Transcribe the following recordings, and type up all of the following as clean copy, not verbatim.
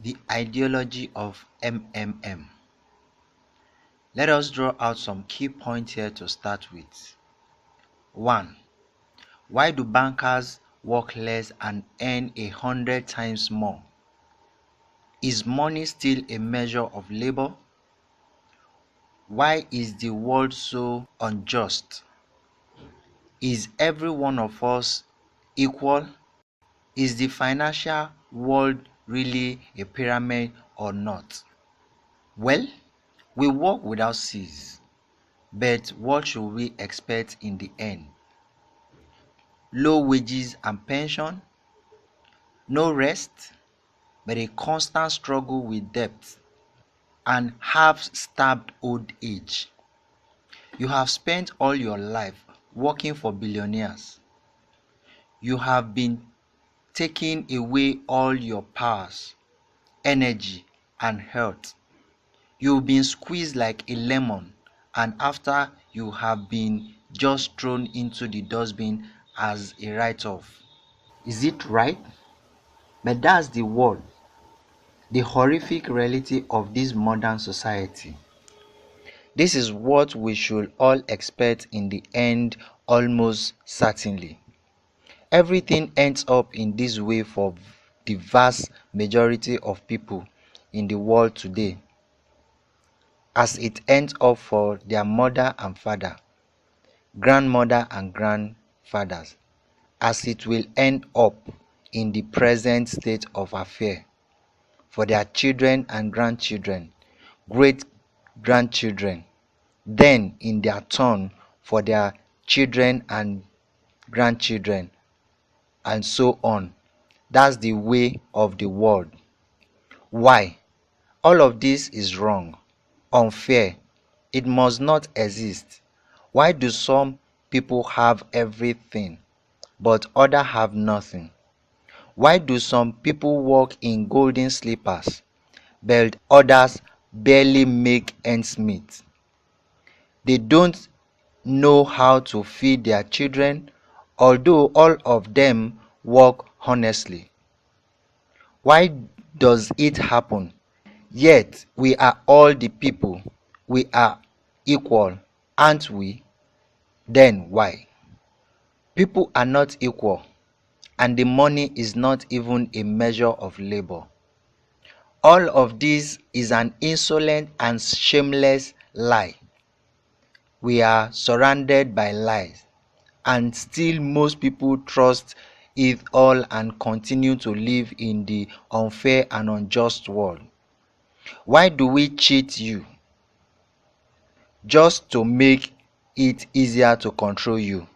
The ideology of MMM. Let us draw out some key points here to start with. 1. Why do bankers work less and earn 100 times more? Is money still a measure of labor? Why is the world so unjust? Is every one of us equal? Is the financial world really a pyramid or not? Well, we work without cease, but what should we expect in the end? Low wages and pension, no rest, but a constant struggle with debt, and half-starved old age. You have spent all your life working for billionaires. You have been taking away all your powers, energy, and health. You've been squeezed like a lemon, and after you have been just thrown into the dustbin as a write-off. Is it right? But that's the world, the horrific reality of this modern society. This is what we should all expect in the end, almost certainly. Everything ends up in this way for the vast majority of people in the world today, as it ends up for their mother and father, grandmother and grandfathers, as it will end up in the present state of affairs for their children and grandchildren, great grandchildren, then in their turn for their children and grandchildren, and so on. That's the way of the world. Why? All of this is wrong, unfair. It must not exist. Why do some people have everything, but others have nothing? Why do some people walk in golden slippers, but others barely make ends meet? They don't know how to feed their children, although all of them work honestly. Why does it happen? Yet we are all the people. We are equal, aren't we? Then why? People are not equal, and the money is not even a measure of labor. All of this is an insolent and shameless lie. We are surrounded by lies, and still most people trust it all and continue to live in the unfair and unjust world. Why do we cheat you? Just to make it easier to control you.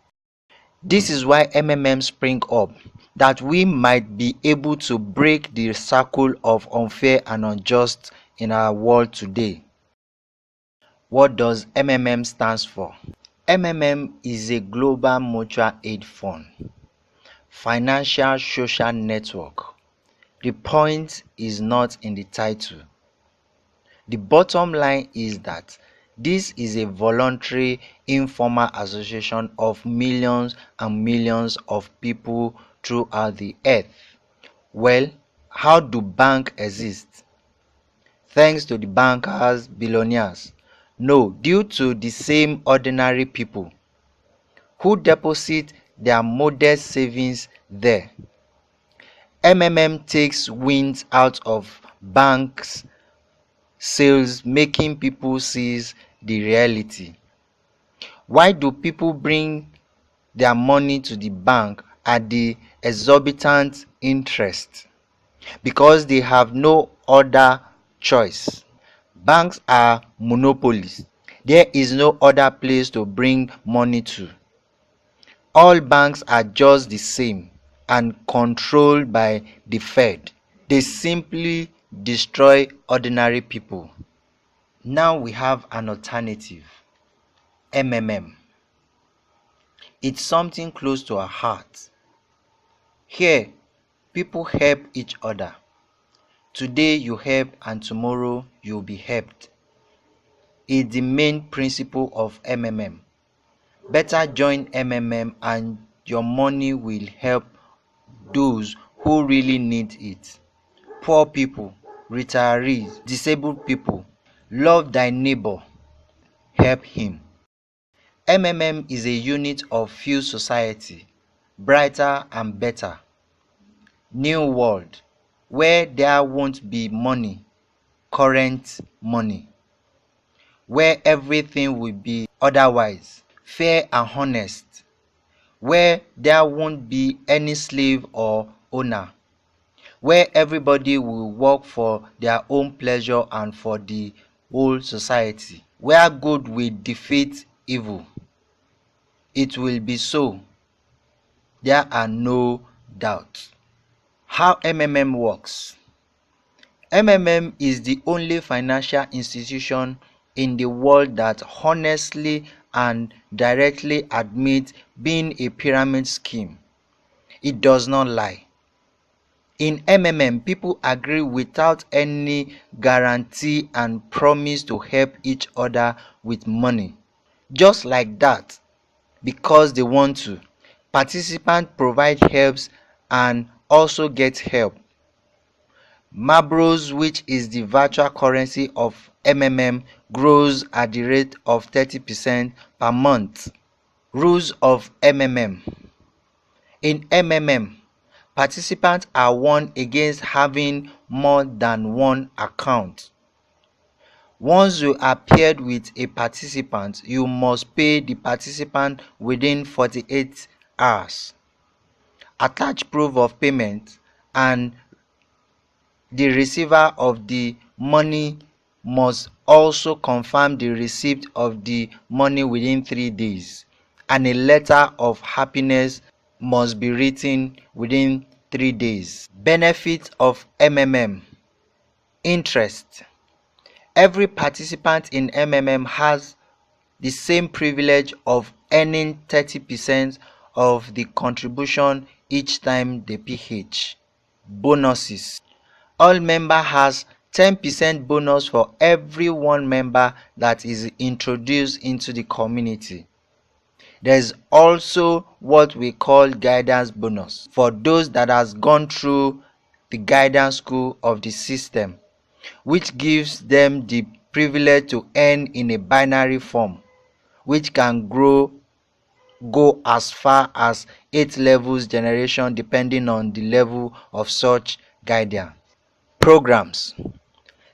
This is why MMM spring up, that we might be able to break the circle of unfair and unjust in our world today. What does MMM stands for? MMM is a global mutual aid fund, financial social network. The point is not in the title. The bottom line is that this is a voluntary, informal association of millions and millions of people throughout the earth. Well, how do banks exist? Thanks to the bankers, billionaires? No, due to the same ordinary people who deposit their modest savings there. MMM takes wind out of banks' sails, making people seize the reality. Why do people bring their money to the bank at the exorbitant interest? Because they have no other choice. Banks are monopolies. There is no other place to bring money to. All banks are just the same and controlled by the Fed. They simply destroy ordinary people. Now we have an alternative, MMM. It's something close to our heart. Here, people help each other. Today you help and tomorrow you'll be helped. It's the main principle of MMM. Better join MMM and your money will help those who really need it. Poor people, retirees, disabled people. Love thy neighbor, help him. MMM is a unit of Fuse Society, brighter and better. New world, where there won't be money, current money. Where everything will be otherwise, fair and honest. Where there won't be any slave or owner. Where everybody will work for their own pleasure and for the whole society. Where good will defeat evil. It will be so. There are no doubts. How MMM works. MMM is the only financial institution in the world that honestly and directly admits being a pyramid scheme. It does not lie. In MMM, people agree without any guarantee and promise to help each other with money. Just like that, because they want to. Participants provide helps and also get help. Mabros, which is the virtual currency of MMM, grows at the rate of 30% per month. Rules of MMM. In MMM, participants are warned against having more than one account. Once you are paired with a participant, you must pay the participant within 48 hours. Attach proof of payment, and the receiver of the money must also confirm the receipt of the money within 3 days, and a letter of happiness must be written within 3 days. Benefits of MMM. Interest. Every participant in MMM has the same privilege of earning 30% of the contribution each time they PH. Bonuses. All member has 10% bonus for every one member that is introduced into the community. There is also what we call guidance bonus for those that has gone through the guidance school of the system, which gives them the privilege to earn in a binary form, which can go as far as 8 levels generation depending on the level of such guidance. Programs.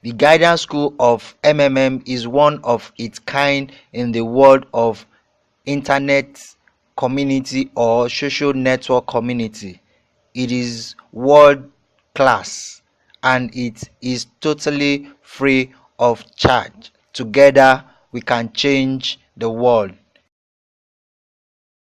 The guidance school of MMM is one of its kind in the world of internet community or social network community. It is world class and it is totally free of charge. Together we can change the world.